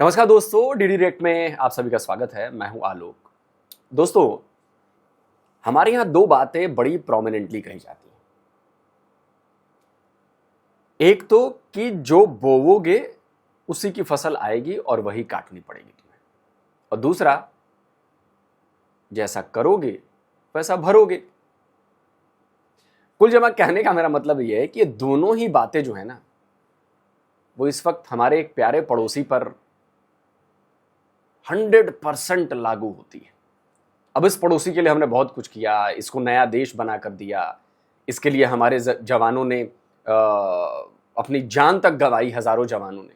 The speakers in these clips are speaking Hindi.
नमस्कार दोस्तों, डीडी रेट में आप सभी का स्वागत है। मैं हूं आलोक। दोस्तों, हमारे यहां दो बातें बड़ी प्रोमिनेंटली कही जाती हैं। एक तो कि जो बोवोगे उसी की फसल आएगी और वही काटनी पड़ेगी तुम्हें, और दूसरा, जैसा करोगे वैसा भरोगे। कुल जमा कहने का मेरा मतलब यह है कि ये दोनों ही बातें जो है ना, वो इस वक्त हमारे एक प्यारे पड़ोसी पर 100% लागू होती है। अब इस पड़ोसी के लिए हमने बहुत कुछ किया, इसको नया देश बनाकर दिया, इसके लिए हमारे जवानों ने अपनी जान तक गंवाई, हजारों जवानों ने।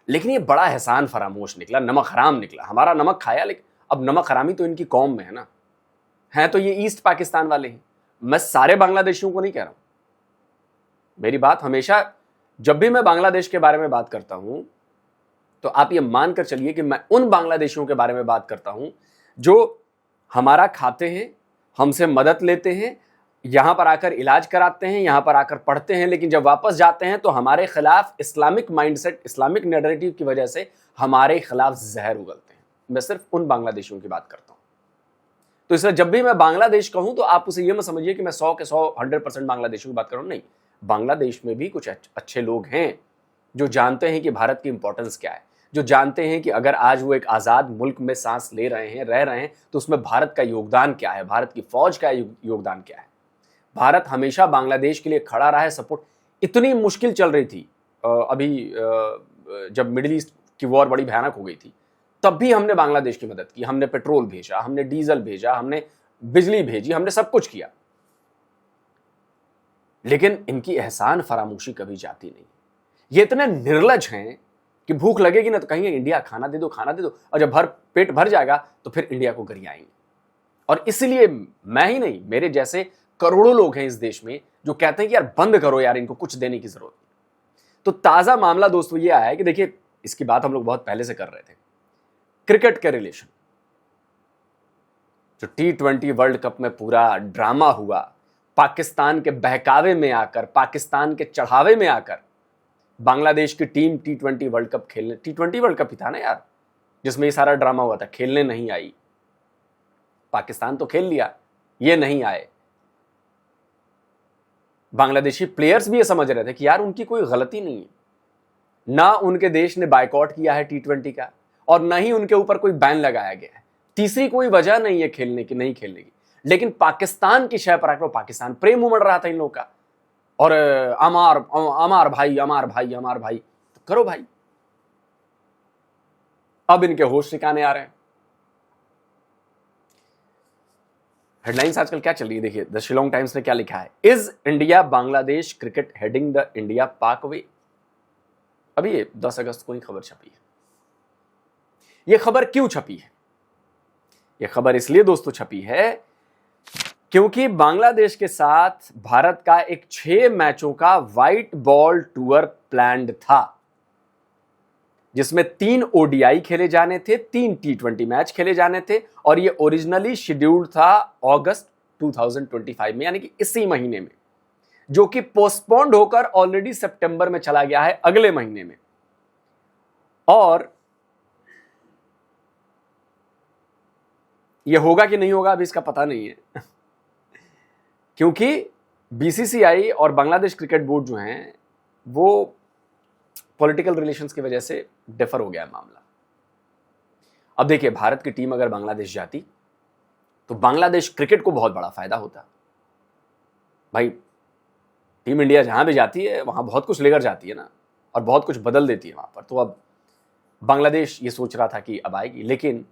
लेकिन ये बड़ा एहसान फरामोश निकला, नमक हराम निकला। हमारा नमक खाया, लेकिन अब नमक हरामी तो इनकी कौम में है ना। है तो ये ईस्ट पाकिस्तान वाले हैं। मैं सारे बांग्लादेशियों को नहीं कह रहा हूं। मेरी बात हमेशा, जब भी मैं बांग्लादेश के बारे में बात करता हूं तो आप ये मानकर चलिए कि मैं उन बांग्लादेशियों के बारे में बात करता हूं जो हमारा खाते हैं, हमसे मदद लेते हैं, यहां पर आकर इलाज कराते हैं, यहां पर आकर पढ़ते हैं, लेकिन जब वापस जाते हैं तो हमारे खिलाफ इस्लामिक माइंडसेट, इस्लामिक नैरेटिव की वजह से हमारे खिलाफ जहर उगलते हैं। मैं सिर्फ उन बांग्लादेशियों की बात करता हूं। तो इसलिए जब भी मैं बांग्लादेश कहूं तो आप उसे यह मत समझिए कि मैं 100 के 100 100% बांग्लादेशियों की बात कर रहा हूं। नहीं, बांग्लादेश में भी कुछ अच्छे लोग हैं जो जानते हैं कि भारत की इंपॉर्टेंस क्या है, जो जानते हैं कि अगर आज वो एक आजाद मुल्क में सांस ले रहे हैं, रह रहे हैं, तो उसमें भारत का योगदान क्या है, भारत की फौज का योगदान क्या है। भारत हमेशा बांग्लादेश के लिए खड़ा रहा है, सपोर्ट। इतनी मुश्किल चल रही थी अभी जब मिडिल ईस्ट की वॉर बड़ी भयानक हो गई थी, तब भी हमने बांग्लादेश की मदद की। हमने पेट्रोल भेजा, हमने डीजल भेजा, हमने बिजली भेजी, हमने सब कुछ किया। लेकिन इनकी एहसान फरामोशी कभी जाती नहीं। ये इतने निर्लज हैं कि भूख लगेगी ना तो कहेंगे इंडिया खाना दे दो, खाना दे दो, और जब पेट भर जाएगा तो फिर इंडिया को गरियाएंगे। और इसलिए मैं ही नहीं, मेरे जैसे करोड़ों लोग हैं इस देश में जो कहते हैं कि यार बंद करो यार, इनको कुछ देने की जरूरत नहीं। तो ताजा मामला दोस्तों ये आया है कि देखिए, इसकी बात हम लोग बहुत पहले से कर रहे थे। क्रिकेट के रिलेशन, जो T20 वर्ल्ड कप में पूरा ड्रामा हुआ, पाकिस्तान के बहकावे में आकर, पाकिस्तान के चढ़ावे में आकर बांग्लादेश की टीम T20 वर्ल्ड कप खेलने, T20 वर्ल्ड कप ही था ना यार जिसमें ये सारा ड्रामा हुआ था, खेलने नहीं आई। पाकिस्तान तो खेल लिया, ये नहीं आए। बांग्लादेशी प्लेयर्स भी ये समझ रहे थे कि यार उनकी कोई गलती नहीं है, ना उनके देश ने बायकॉट किया है T20 का, और ना ही उनके ऊपर कोई बैन लगाया गया है। तीसरी कोई वजह नहीं है खेलने की, नहीं खेलने की। लेकिन पाकिस्तान की शय पर आकर पाकिस्तान प्रेम उमड़ रहा था इन लोगों का, और अमार अमार भाई, अमार भाई, अमार भाई। तो करो भाई। अब इनके होश ठिकाने आ रहे हैं। हेडलाइंस आजकल क्या चल रही है, देखिए द शिलोंग टाइम्स ने क्या लिखा है। Is India Bangladesh cricket heading the India पाक वे। अभी ये 10 अगस्त को ही खबर छपी है। ये खबर क्यों छपी है? ये खबर इसलिए दोस्तों छपी है क्योंकि बांग्लादेश के साथ भारत का एक 6 मैचों का व्हाइट बॉल टूर प्लान्ड था, जिसमें 3 ODI खेले जाने थे, 3 T20 मैच खेले जाने थे, और ये ओरिजिनली शेड्यूल्ड था अगस्त 2025 में, यानी कि इसी महीने में, जो कि पोस्टपोन्ड होकर ऑलरेडी सितंबर में चला गया है, अगले महीने में। और ये होगा कि नहीं होगा अभी इसका पता नहीं है क्योंकि BCCI और बांग्लादेश क्रिकेट बोर्ड जो हैं वो पॉलिटिकल रिलेशंस की वजह से डिफर हो गया है मामला। अब देखिए, भारत की टीम अगर बांग्लादेश जाती तो बांग्लादेश क्रिकेट को बहुत बड़ा फायदा होता। भाई, टीम इंडिया जहां भी जाती है वहां बहुत कुछ लेकर जाती है ना, और बहुत कुछ बदल देती है वहां पर। तो अब बांग्लादेश ये सोच रहा था कि अब आएगी, लेकिन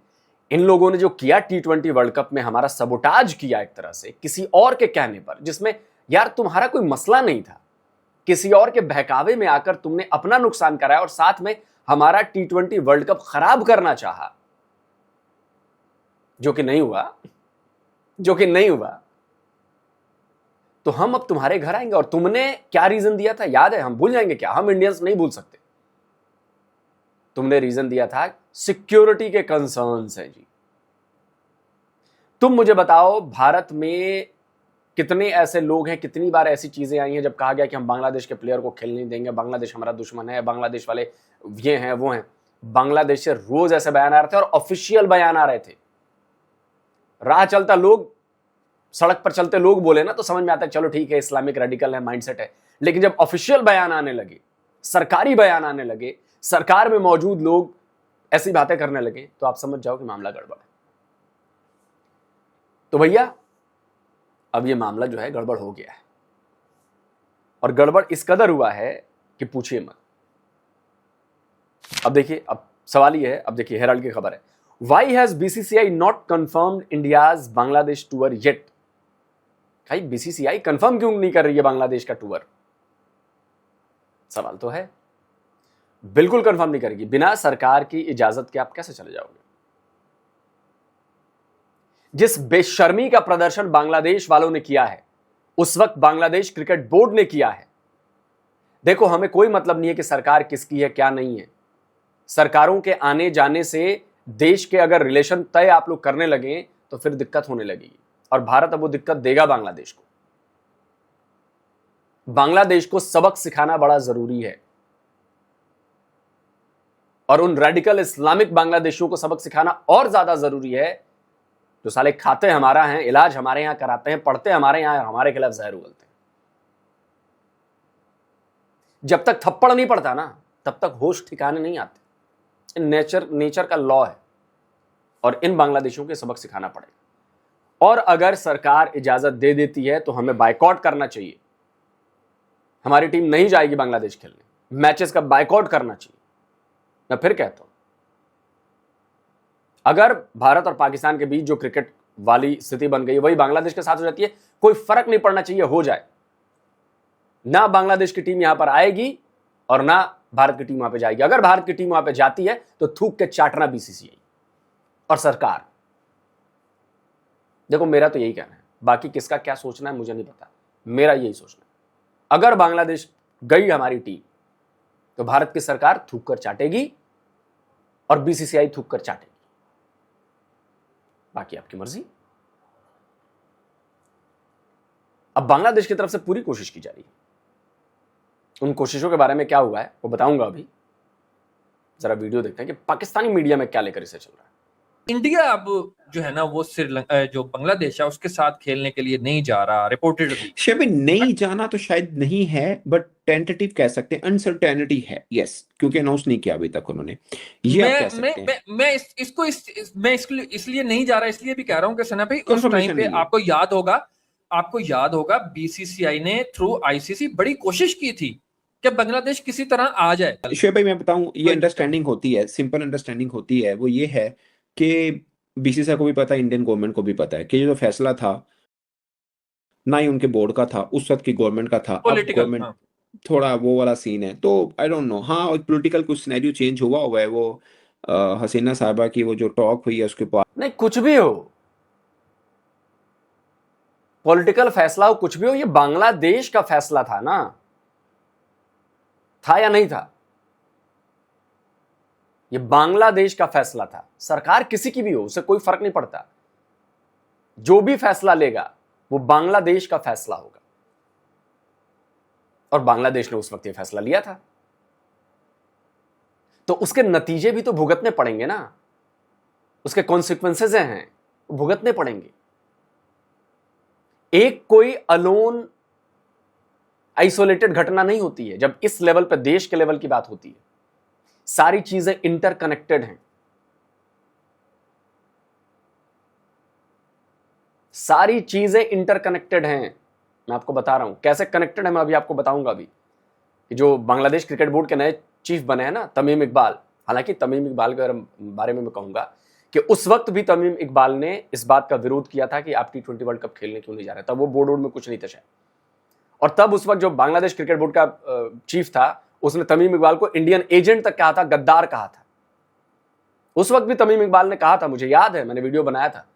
इन लोगों ने जो किया T20 वर्ल्ड कप में, हमारा सबोटाज किया एक तरह से किसी और के कहने पर, जिसमें यार तुम्हारा कोई मसला नहीं था, किसी और के बहकावे में आकर तुमने अपना नुकसान कराया और साथ में हमारा T20 वर्ल्ड कप खराब करना चाहा, जो कि नहीं हुआ, जो कि नहीं हुआ। तो हम अब तुम्हारे घर आएंगे। और तुमने क्या रीजन दिया था याद है? हम भूल जाएंगे क्या? हम इंडियंस नहीं भूल सकते। तुमने रीजन दिया था सिक्योरिटी के कंसर्न्स हैं जी। तुम मुझे बताओ, भारत में कितने ऐसे लोग हैं, कितनी बार ऐसी चीजें आई हैं जब कहा गया कि हम बांग्लादेश के प्लेयर को खेलने नहीं देंगे, बांग्लादेश हमारा दुश्मन है, बांग्लादेश वाले ये हैं वो हैं। बांग्लादेश से रोज ऐसे बयान आ रहे थे और ऑफिशियल बयान आ रहे थे। राह चलता लोग, सड़क पर चलते लोग बोले ना तो समझ में आता है चलो ठीक है, इस्लामिक रेडिकल है, माइंडसेट है। लेकिन जब ऑफिशियल बयान आने लगे, सरकारी बयान आने लगे, सरकार में मौजूद लोग ऐसी बातें करने लगे, तो आप समझ जाओ कि मामला गड़बड़ है। तो भैया अब ये मामला जो है गड़बड़ हो गया है, और गड़बड़ इस कदर हुआ है कि पूछिए मत। अब देखिए, अब सवाल ये है, अब देखिए हेराल्ड की खबर है, why has BCCI not confirmed India's Bangladesh tour yet. भाई बीसीसीआई कंफर्म क्यों नहीं कर रही है बांग्लादेश का टूर? सवाल तो है। बिल्कुल कंफर्म नहीं करेगी। बिना सरकार की इजाजत के आप कैसे चले जाओगे? जिस बेशर्मी का प्रदर्शन बांग्लादेश वालों ने किया है, उस वक्त बांग्लादेश क्रिकेट बोर्ड ने किया है। देखो, हमें कोई मतलब नहीं है कि सरकार किसकी है क्या नहीं है। सरकारों के आने जाने से देश के अगर रिलेशन तय आप लोग करने लगे तो फिर दिक्कत होने लगेगी, और भारत अब वो दिक्कत देगा बांग्लादेश को। बांग्लादेश को सबक सिखाना बड़ा जरूरी है, और उन रेडिकल इस्लामिक बांग्लादेशियों को सबक सिखाना और ज्यादा जरूरी है, जो साले खाते हमारा हैं, इलाज हमारे यहां कराते हैं, पढ़ते हमारे यहां, हमारे खिलाफ जहर उगलते हैं। जब तक थप्पड़ नहीं पड़ता ना, तब तक होश ठिकाने नहीं आते। नेचर का लॉ है, और इन बांग्लादेशियों के सबक सिखाना पड़ेगा। और अगर सरकार इजाजत दे देती है तो हमें बायकॉट करना चाहिए। हमारी टीम नहीं जाएगी बांग्लादेश खेलने, मैचेस का बायकॉट करना चाहिए। मैं फिर कहता हूं, अगर भारत और पाकिस्तान के बीच जो क्रिकेट वाली स्थिति बन गई वही बांग्लादेश के साथ हो जाती है, कोई फर्क नहीं पड़ना चाहिए, हो जाए। ना बांग्लादेश की टीम यहां पर आएगी और ना भारत की टीम वहां पे जाएगी। अगर भारत की टीम वहां पे जाती है तो थूक के चाटना बीसीसीआई और सरकार। देखो, मेरा तो यही कहना है, बाकी किसका क्या सोचना है मुझे नहीं पता, मेरा यही सोचना है। अगर बांग्लादेश गई हमारी टीम तो भारत की सरकार थूक कर चाटेगी और बीसीसीआई थूक कर चाटेगी। बाकी आपकी मर्जी। अब बांग्लादेश की तरफ से पूरी कोशिश की जा रही है। उन कोशिशों के बारे में क्या हुआ है वो बताऊंगा अभी। जरा वीडियो देखते हैं कि पाकिस्तानी मीडिया में क्या लेकर इसे चल रहा है। इंडिया अब जो है ना वो श्रीलंका जो बांग्लादेश है उसके साथ खेलने के लिए नहीं जा रहा, रिपोर्टेड शेबी नहीं जाना तो शायद नहीं है, बट टेंटेटिव कह सकते हैं, अनसर्टेनिटी है, यस, क्योंकि अनाउंस नहीं किया अभी तक उन्होंने। ये आप कह सकते हैं। मैं इसलिए नहीं जा रहा, इसलिए भी कह रहा हूँ कि सना भाई उस टाइम पे आपको याद होगा बीसीसीआई ने थ्रू आईसीसी बड़ी कोशिश की थी कि बांग्लादेश किसी तरह आ जाए। शेब भाई मैं बताऊं, ये अंडरस्टैंडिंग होती है, सिंपल अंडरस्टैंडिंग होती है। वो ये है कि बीसीसीआई को भी पता है, इंडियन गवर्नमेंट को भी पता है कि ये जो फैसला था ना ही उनके बोर्ड का था, उस वक्त की गवर्नमेंट का था। अब गवर्नमेंट थोड़ा वो वाला सीन है, तो आई डोंट नो। हाँ, एक पॉलिटिकल कुछ सिनेरियो चेंज हुआ है। वो हसीना साहबा की वो जो टॉक हुई है उसके बाद, नहीं, कुछ भी हो, पॉलिटिकल फैसला हो, कुछ भी हो, ये बांग्लादेश का फैसला था ना, था या नहीं था? ये बांग्लादेश का फैसला था। सरकार किसी की भी हो, उससे कोई फर्क नहीं पड़ता। जो भी फैसला लेगा वो बांग्लादेश का फैसला होगा, और बांग्लादेश ने उस वक्त ये फैसला लिया था, तो उसके नतीजे भी तो भुगतने पड़ेंगे ना। उसके कॉन्सिक्वेंसेस हैं, भुगतने पड़ेंगे। एक कोई अलोन आइसोलेटेड घटना नहीं होती है। जब इस लेवल पर, देश के लेवल की बात होती है, सारी चीजें इंटरकनेक्टेड हैं। सारी चीजें इंटरकनेक्टेड हैं। मैं आपको बता रहा हूं कैसे कनेक्टेड है, मैं अभी आपको बताऊंगा भी। कि जो बांग्लादेश क्रिकेट बोर्ड के नए चीफ बने हैं ना, तमीम इकबाल, हालांकि तमीम इकबाल के बारे में मैं कहूंगा कि उस वक्त भी तमीम इकबाल ने इस बात का विरोध किया था कि आप T20 वर्ल्ड कप खेलने क्यों नहीं जा रहे। तब वो बोर्ड में कुछ नहीं था शायद, और तब उस वक्त जो बांग्लादेश क्रिकेट बोर्ड का चीफ था, उसने तमीम इकबाल को इंडियन एजेंट तक कहा था, गद्दार कहा था। उस वक्त भी तमीम इकबाल ने कहा था, मुझे याद है, मैंने वीडियो बनाया था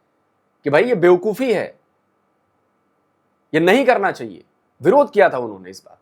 कि भाई ये बेवकूफी है, ये नहीं करना चाहिए। विरोध किया था उन्होंने इस बात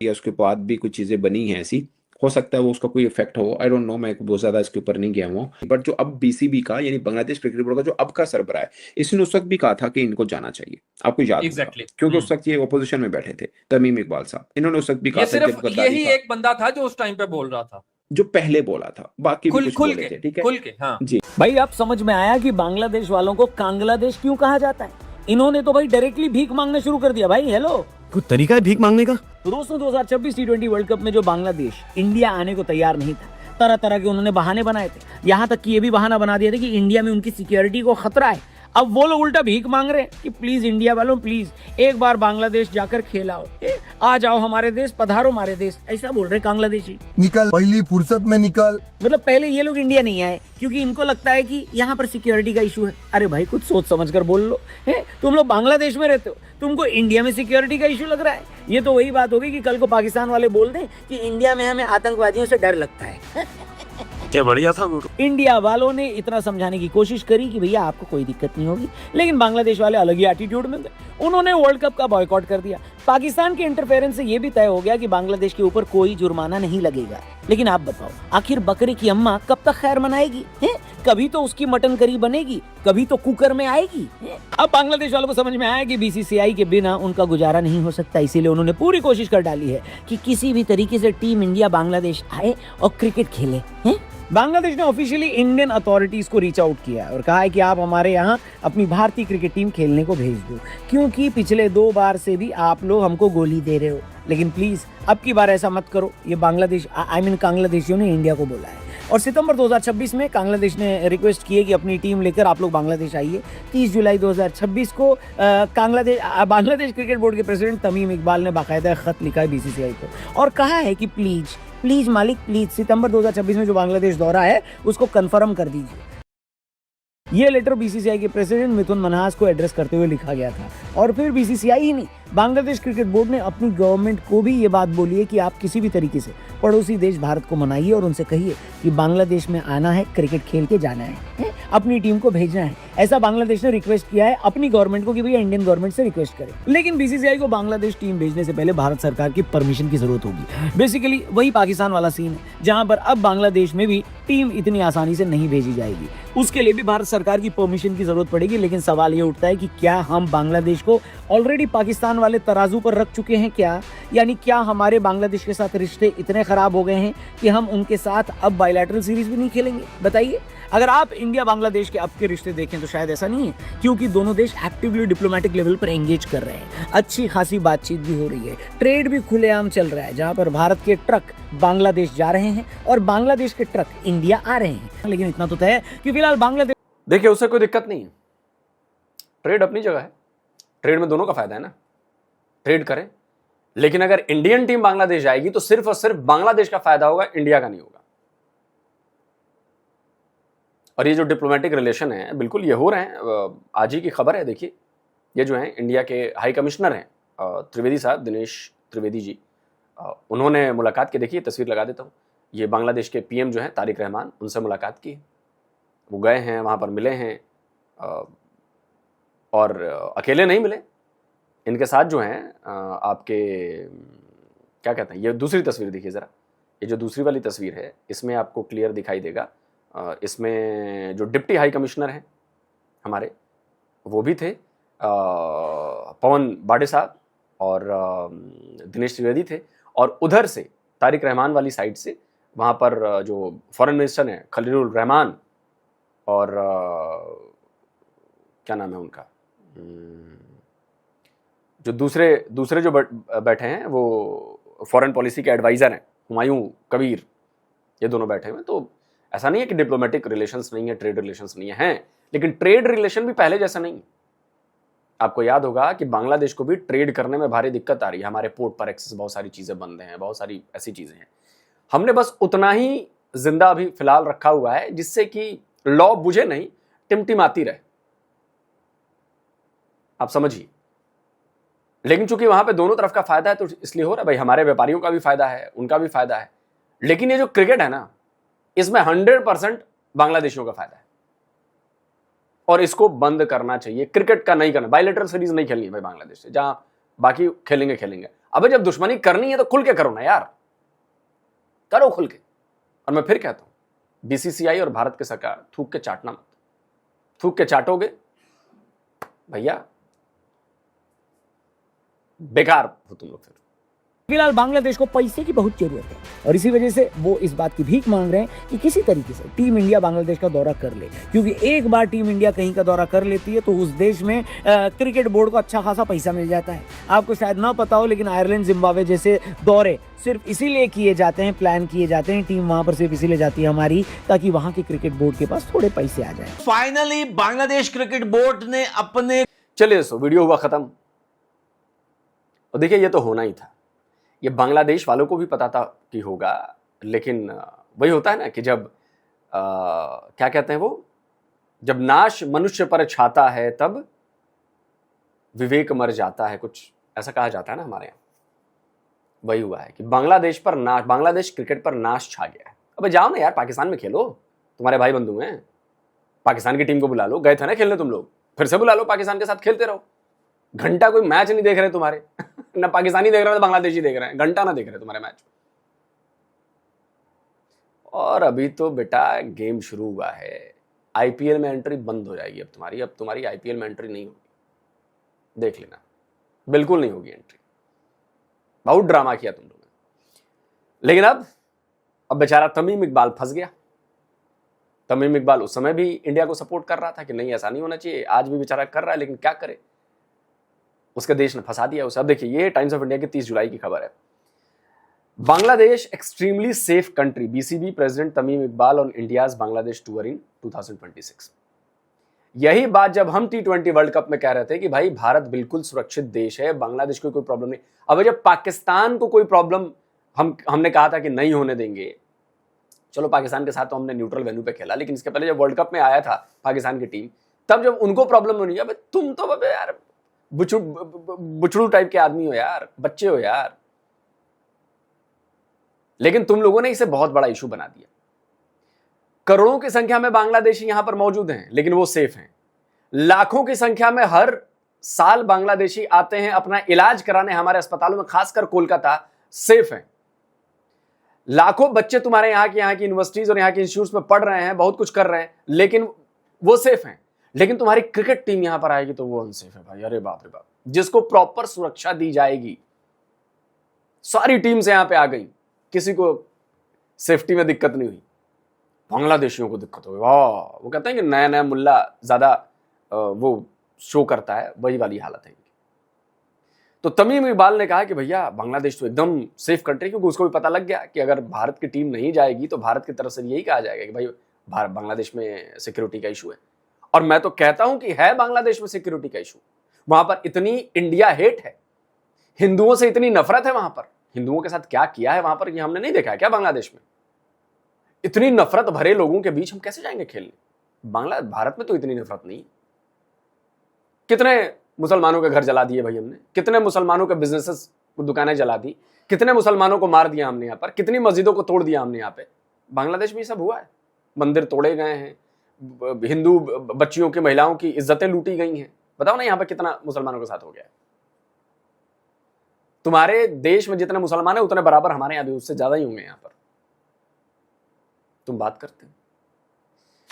या उसके बाद भी कुछ चीजें बनी हैं ऐसी, हो सकता है वो उसका कोई इफेक्ट हो, आई डोंट नो, मैं बहुत ज्यादा इसके ऊपर नहीं गया हूँ। बट जो अब बीसीबी का यानी बांग्लादेश क्रिकेट बोर्ड का जो अब का सरबराह है, इसने उस वक्त भी कहा था कि इनको जाना चाहिए, आपको याद होगा, एग्जैक्टली क्योंकि उस वक्त ये ओपोजिशन में बैठे थे, तमीम इकबाल साहब, इन्होंने उस वक्त भी कहा ये था सिर्फ जब गद्दारी यही था, एक बंदा था जो उस टाइम पे बोल रहा था, जो पहले बोला था, बाकी भी कुछ खुल बोले के, थे, ठीक है, खुल के, हाँ जी। भाई अब समझ में आया कि बांग्लादेश वालों को कांग्लादेश क्यों कहा जाता है। इन्होंने तो भाई डायरेक्टली भीख मांगना शुरू कर दिया भाई। हेलो, कुछ तरीका है भीख मांगने का? तो दोस्तों 2026 T20 वर्ल्ड कप में जो बांग्लादेश इंडिया आने को तैयार नहीं था, तरह तरह के उन्होंने बहाने बनाए थे। यहां तक कि ये भी बहाना बना दिया था कि इंडिया में उनकी सिक्योरिटी को खतरा है। अब वो लोग उल्टा भीख मांग रहे हैं कि प्लीज इंडिया वालों, प्लीज एक बार बांग्लादेश जाकर खेलाओ, आ जाओ हमारे देश, पधारो हमारे देश, ऐसा बोल रहे कांग्लादेशी। निकल, पहली फुर्सत में निकल। मतलब पहले ये लोग इंडिया नहीं आए क्योंकि इनको लगता है कि यहाँ पर सिक्योरिटी का इशू है। अरे भाई कुछ सोच समझ कर बोल लो, है तुम लोग बांग्लादेश में रहते हो, तुमको इंडिया में सिक्योरिटी का इशू लग रहा है। ये तो वही बात होगी कि कल को पाकिस्तान वाले बोल दें कि इंडिया में हमें आतंकवादियों से डर लगता है। क्या बढ़िया था वो। इंडिया वालों ने इतना समझाने की कोशिश करी कि भैया आपको कोई दिक्कत नहीं होगी, लेकिन बांग्लादेश वाले अलग ही एटीट्यूड में थे। उन्होंने वर्ल्ड कप का बॉयकॉट कर दिया। पाकिस्तान के इंटरफेरेंस से यह भी तय हो गया कि बांग्लादेश के ऊपर कोई जुर्माना नहीं लगेगा। लेकिन आप बताओ, आखिर बकरे की अम्मा कब तक खैर मनाएगी? कभी तो उसकी मटन करी बनेगी, कभी तो कुकर में आएगी। अब बांग्लादेश वालों को समझ में आया कि बीसीसीआई के बिना उनका गुजारा नहीं हो सकता, इसीलिए उन्होंने पूरी कोशिश कर डाली है कि किसी भी तरीके से टीम इंडिया बांग्लादेश आए और क्रिकेट खेले। बांग्लादेश ने ऑफिशियली इंडियन अथॉरिटीज को रीच आउट किया है और कहा है कि आप हमारे यहाँ अपनी भारतीय क्रिकेट टीम खेलने को भेज दो, क्योंकि पिछले 2 बार से भी आप लोग हमको गोली दे रहे हो। लेकिन प्लीज अब की बार ऐसा मत करो। ये बांग्लादेश कांग्लादेशियों ने इंडिया को बोला है। और सितंबर 2026 में कांग्लादेश ने रिक्वेस्ट की है कि अपनी टीम लेकर आप लोग बांग्लादेश आइए। 30 जुलाई 2026 को बांग्लादेश क्रिकेट बोर्ड के प्रेसिडेंट तमीम इकबाल ने बाकायदा खत लिखा है बीसीसीआई को और कहा है कि प्लीज मालिक, प्लीज सितंबर 2026 में जो बांग्लादेश दौरा है उसको कंफर्म कर दीजिए। ये लेटर बीसीसीआई के प्रेसिडेंट मिथुन मनहास को एड्रेस करते हुए लिखा गया था। और फिर बीसीसीआई ही नहीं, बांग्लादेश क्रिकेट बोर्ड ने अपनी गवर्नमेंट को भी ये बात बोली है कि आप किसी भी तरीके से पड़ोसी देश भारत को मनाइए और उनसे कहिए कि बांग्लादेश में आना है, क्रिकेट खेल के जाना है, अपनी टीम को भेजना है। ऐसा बांग्लादेश ने रिक्वेस्ट किया है अपनी गवर्नमेंट को कि भैया इंडियन गवर्नमेंट से रिक्वेस्ट करें। लेकिन बीसीसीआई को बांग्लादेश टीम भेजने से पहले भारत सरकार की परमिशन की जरूरत होगी। बेसिकली वही पाकिस्तान वाला सीन है जहां पर अब बांग्लादेश में भी टीम इतनी आसानी से नहीं भेजी जाएगी। उसके लिए भी भारत सरकार की परमिशन की जरूरत पड़ेगी। लेकिन सवाल ये उठता है कि क्या हम बांग्लादेश को ऑलरेडी पाकिस्तान वाले तराजू पर रख चुके हैं क्या? यानी क्या हमारे बांग्लादेश के साथ रिश्ते इतने खराब हो गए हैं कि हम उनके साथ अब बायलैटरल सीरीज भी नहीं खेलेंगे? बताइए। अगर आप इंडिया बांग्लादेश के अब के रिश्ते देखें तो शायद ऐसा नहीं है, क्योंकि दोनों देश एक्टिवली डिप्लोमेटिक लेवल पर एंगेज कर रहे हैं। अच्छी खासी बातचीत भी हो रही है, ट्रेड भी खुलेआम चल रहा है, जहां पर भारत के ट्रक बांग्लादेश जा रहे हैं और बांग्लादेश के ट्रक इंडिया आ रहे हैं। लेकिन इतना तो तय है कि फिलहाल बांग्लादेश, देखिए उससे कोई दिक्कत नहीं है, ट्रेड अपनी जगह है, ट्रेड में दोनों का फायदा है ना, ट्रेड करें। लेकिन अगर इंडियन टीम बांग्लादेश जाएगी तो सिर्फ और सिर्फ बांग्लादेश का फायदा होगा, इंडिया का नहीं होगा। और ये जो डिप्लोमेटिक रिलेशन है बिल्कुल ये हो रहे हैं, आज ही की खबर है। देखिए ये जो है इंडिया के हाई कमिश्नर हैं त्रिवेदी साहब, दिनेश त्रिवेदी जी, उन्होंने मुलाकात की। देखिए तस्वीर लगा देता हूँ, ये बांग्लादेश के पीएम जो हैं तारिक रहमान, उनसे मुलाकात की। वो गए हैं वहाँ पर, मिले हैं, और अकेले नहीं मिले, इनके साथ जो हैं आपके क्या कहते हैं, ये दूसरी तस्वीर देखिए ज़रा, ये जो दूसरी वाली तस्वीर है इसमें आपको क्लियर दिखाई देगा। इसमें जो डिप्टी हाई कमिश्नर हैं हमारे वो भी थे, पवन बाडे साहब और दिनेश त्रिवेदी थे। और उधर से तारिक रहमान वाली साइड से वहाँ पर जो फॉरेन मिनिस्टर हैं खलीलुर रहमान और क्या नाम है उनका, जो दूसरे जो बैठे हैं वो फॉरेन पॉलिसी के एडवाइज़र हैं हुमायूं कबीर, ये दोनों बैठे हुए हैं। तो ऐसा नहीं है कि डिप्लोमेटिक रिलेशंस नहीं है, ट्रेड रिलेशंस नहीं है, लेकिन ट्रेड रिलेशन भी पहले जैसा नहीं है। आपको याद होगा कि बांग्लादेश को भी ट्रेड करने में भारी दिक्कत आ रही है, हमारे पोर्ट पर एक्सेस बहुत सारी चीज़ें बंद हैं, बहुत सारी ऐसी चीज़ें हैं। हमने बस उतना ही जिंदा अभी फिलहाल रखा हुआ है जिससे कि लॉ बुझे नहीं, टिमटिमाती रहे, आप समझिए। लेकिन चूंकि वहां पे दोनों तरफ का फायदा है तो इसलिए हो रहा है भाई, हमारे व्यापारियों का भी फायदा है, उनका भी फायदा है। लेकिन ये जो क्रिकेट है ना, इसमें 100% बांग्लादेशियों का फायदा है और इसको बंद करना चाहिए। क्रिकेट का नहीं करना, बायलैटरल सीरीज नहीं खेलनी है भाई बांग्लादेश से, जहां बाकी खेलेंगे। अबे जब दुश्मनी करनी है तो खुल के करो ना यार, करो खुल के। और मैं फिर कहता हूं, बीसीसीआई और भारत की सरकार थूक के चाटना मत। थूक के चाटोगे भैया, बेकार हो तुम लोग। फिलहाल बांग्लादेश को पैसे की बहुत जरूरत है और इसी वजह से वो इस बात की भीख मांग रहे हैं कि किसी तरीके से टीम इंडिया बांग्लादेश का दौरा कर ले, क्योंकि एक बार टीम इंडिया कहीं का दौरा कर लेती है तो उस देश में क्रिकेट बोर्ड को अच्छा खासा पैसा मिल जाता है। आपको शायद ना पता हो, लेकिन आयरलैंड, जिम्बाब्वे जैसे दौरे सिर्फ इसीलिए किए जाते हैं, प्लान किए जाते हैं, टीम वहां पर सिर्फ इसीलिए जाती है हमारी, ताकि वहां के क्रिकेट बोर्ड के पास थोड़े पैसे आ जाए। फाइनली बांग्लादेश क्रिकेट बोर्ड ने अपने, चलिए दोस्तों, वीडियो हुआ खत्म। और देखिए, ये तो होना ही था, ये बांग्लादेश वालों को भी पता था कि होगा, लेकिन वही होता है ना कि जब क्या कहते हैं वो, जब नाश मनुष्य पर छाता है तब विवेक मर जाता है, कुछ ऐसा कहा जाता है ना हमारे यहाँ। वही हुआ है कि बांग्लादेश पर नाश, बांग्लादेश क्रिकेट पर नाश छा गया है। अबे जाओ ना यार, पाकिस्तान में खेलो, तुम्हारे भाई बंधु हैं, पाकिस्तान की टीम को बुला लो। गए थे ना खेलने तुम लोग, फिर से बुला लो, पाकिस्तान के साथ खेलते रहो। घंटा कोई मैच नहीं देख रहे तुम्हारे ना पाकिस्तानी देख रहे हैं, बांग्लादेशी देख रहे हैं, घंटा ना देख रहे तुम्हारे मैच। और अभी तो बेटा गेम शुरू हुआ है, आईपीएल में एंट्री बंद हो जाएगी अब तुम्हारी आईपीएल में एंट्री नहीं होगी, देख लेना, बिल्कुल नहीं होगी एंट्री। बहुत ड्रामा किया तुम लोगों ने। लेकिन अब बेचारा तमीम इकबाल फंस गया। तमीम इकबाल उस समय भी इंडिया को सपोर्ट कर रहा था कि नहीं ऐसा नहीं होना चाहिए, आज भी बेचारा कर रहा है, लेकिन क्या करे, उसके देश ने फंसा दिया उसे। अब देखिए, ये टाइम्स ऑफ इंडिया की 30 जुलाई की खबर है। Bangladesh extremely safe country, BCB president Tamim Iqbal on India's Bangladesh tour in 2026। यही बात जब हम T20 वर्ल्ड कप में कह रहे थे कि भाई भारत बिल्कुल सुरक्षित देश है, बांग्लादेश को कोई प्रॉब्लम नहीं। अब जब पाकिस्तान को कोई प्रॉब्लम हमने कहा था कि नहीं होने देंगे, चलो पाकिस्तान के साथ तो हमने न्यूट्रल वेन्यू पे खेला, लेकिन इसके पहले जब वर्ल्ड कप में आया था पाकिस्तान की टीम, तब जब उनको प्रॉब्लम होनी है, तुम तो यार बुचड़ू टाइप के आदमी हो यार, बच्चे हो यार। लेकिन तुम लोगों ने इसे बहुत बड़ा इशू बना दिया। करोड़ों की संख्या में बांग्लादेशी यहां पर मौजूद हैं, लेकिन वो सेफ हैं। लाखों की संख्या में हर साल बांग्लादेशी आते हैं अपना इलाज कराने हमारे अस्पतालों में, खासकर कोलकाता, सेफ हैं। लाखों बच्चे तुम्हारे यहाँ की यूनिवर्सिटीज और यहाँ के इंस्टीट्यूट्स में पढ़ रहे हैं, बहुत कुछ कर रहे हैं, लेकिन वो सेफ हैं। लेकिन तुम्हारी क्रिकेट टीम यहां पर आएगी तो वो अनसेफ है भाई। अरे बाप रे बाप, जिसको प्रॉपर सुरक्षा दी जाएगी। सारी टीम्स यहां पे आ गई, किसी को सेफ्टी में दिक्कत नहीं हुई, बांग्लादेशियों को दिक्कत हो गई। वाह, वो कहते हैं कि नया नया मुल्ला ज्यादा वो शो करता है, वही वाली हालत है। तो तमीम इकबाल ने कहा कि भैया बांग्लादेश तो एकदम सेफ कंट्री, क्योंकि उसको भी पता लग गया कि अगर भारत की टीम नहीं जाएगी तो भारत की तरफ से यही कहा जाएगा कि भाई बांग्लादेश में सिक्योरिटी का इशू है। और मैं तो कहता हूं कि है बांग्लादेश में सिक्योरिटी का इशू। वहां पर इतनी इंडिया हेट है, हिंदुओं से इतनी नफरत है वहां पर। हिंदुओं के साथ क्या किया है वहां पर ये हमने नहीं देखा है क्या बांग्लादेश में? इतनी नफरत भरे लोगों के बीच हम कैसे जाएंगे खेलने? भारत में तो इतनी नफरत नहीं। कितने मुसलमानों के घर जला दिए भाई हमने, कितने मुसलमानों के बिजनेसेस, दुकानें जला दी, कितने मुसलमानों को मार दिया हमने यहाँ पर, कितनी मस्जिदों को तोड़ दिया हमने यहाँ पे। बांग्लादेश में ये सब हुआ है, मंदिर तोड़े गए हैं, हिंदू बच्चियों की, महिलाओं की इज्जतें लूटी गई हैं। बताओ ना यहाँ पर कितना मुसलमानों के साथ हो गया है। तुम्हारे देश में जितने मुसलमान है उतने बराबर हमारे यहाँ भी उससे ज्यादा ही होंगे यहाँ पर। तुम बात करते हो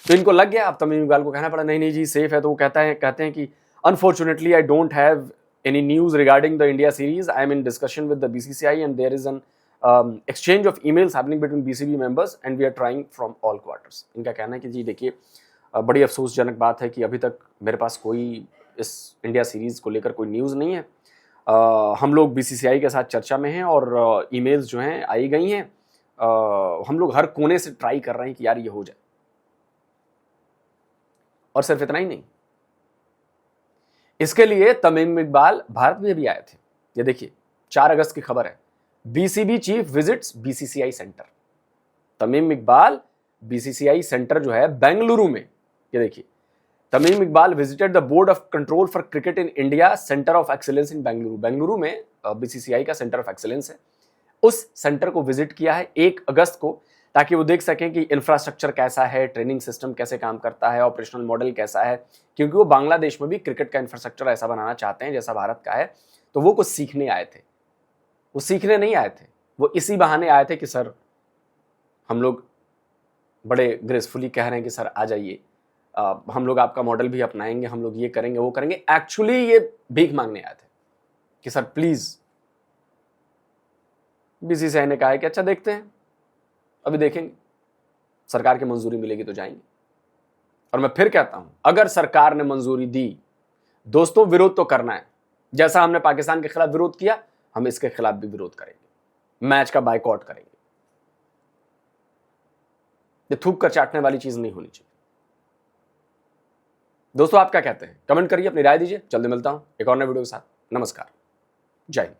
तो इनको लग गया। अब तमीम इकबाल को कहना पड़ा नहीं जी सेफ है, तो वो कहते हैं कि unfortunately I don't have any news regarding the India series, I am in discussion with the BCCI and there is an exchange of emails happening between BCB members and we are trying from all quarters। इनका कहना है कि जी देखिए बड़ी अफसोसजनक बात है कि अभी तक मेरे पास कोई इस इंडिया सीरीज़ को लेकर कोई न्यूज़ नहीं है। हम लोग BCCI के साथ चर्चा में हैं और ईमेल्स जो हैं आई गई हैं। हम लोग हर कोने से ट्राई कर रहे हैं कि यार ये हो जाए। और सिर्फ इतना ही नहीं, इसके लिए तमीम इकबाल भारत में भी आए थे। ये देखिए 4 अगस्त की खबर है, BCB chief visits BCCI centre. Tamim Iqbal BCCI centre जो है बेंगलुरु में, ये देखिए Tamim Iqbal visited the board of control for cricket in India centre of excellence in Bengaluru. Bengaluru में बीसीसीआई का सेंटर ऑफ एक्सीलेंस है, उस सेंटर को विजिट किया है 1 अगस्त को, ताकि वो देख सकें कि इंफ्रास्ट्रक्चर कैसा है, ट्रेनिंग सिस्टम कैसे काम करता है, ऑपरेशनल मॉडल कैसा है, क्योंकि वो बांग्लादेश में भी क्रिकेट का इंफ्रास्ट्रक्चर ऐसा बनाना चाहते हैं जैसा भारत का है। तो वो कुछ सीखने आए थे, वो सीखने नहीं आए थे, वो इसी बहाने आए थे कि सर हम लोग बड़े ग्रेसफुली कह रहे हैं कि सर आ जाइए, हम लोग आपका मॉडल भी अपनाएंगे, हम लोग ये करेंगे वो करेंगे। एक्चुअली ये भीख मांगने आए थे कि सर प्लीज। बीसीसीआई ने कहा है कि अच्छा देखते हैं, अभी देखेंगे, सरकार की मंजूरी मिलेगी तो जाएंगे। और मैं फिर कहता हूं, अगर सरकार ने मंजूरी दी, दोस्तों विरोध तो करना है। जैसा हमने पाकिस्तान के खिलाफ विरोध किया, हम इसके खिलाफ भी विरोध करेंगे, मैच का बायकॉट करेंगे। ये थूक कर चाटने वाली चीज नहीं होनी चाहिए। दोस्तों आप क्या कहते हैं? कमेंट करिए, अपनी राय दीजिए। जल्दी मिलता हूं एक और नए वीडियो के साथ। नमस्कार, जय हिंद।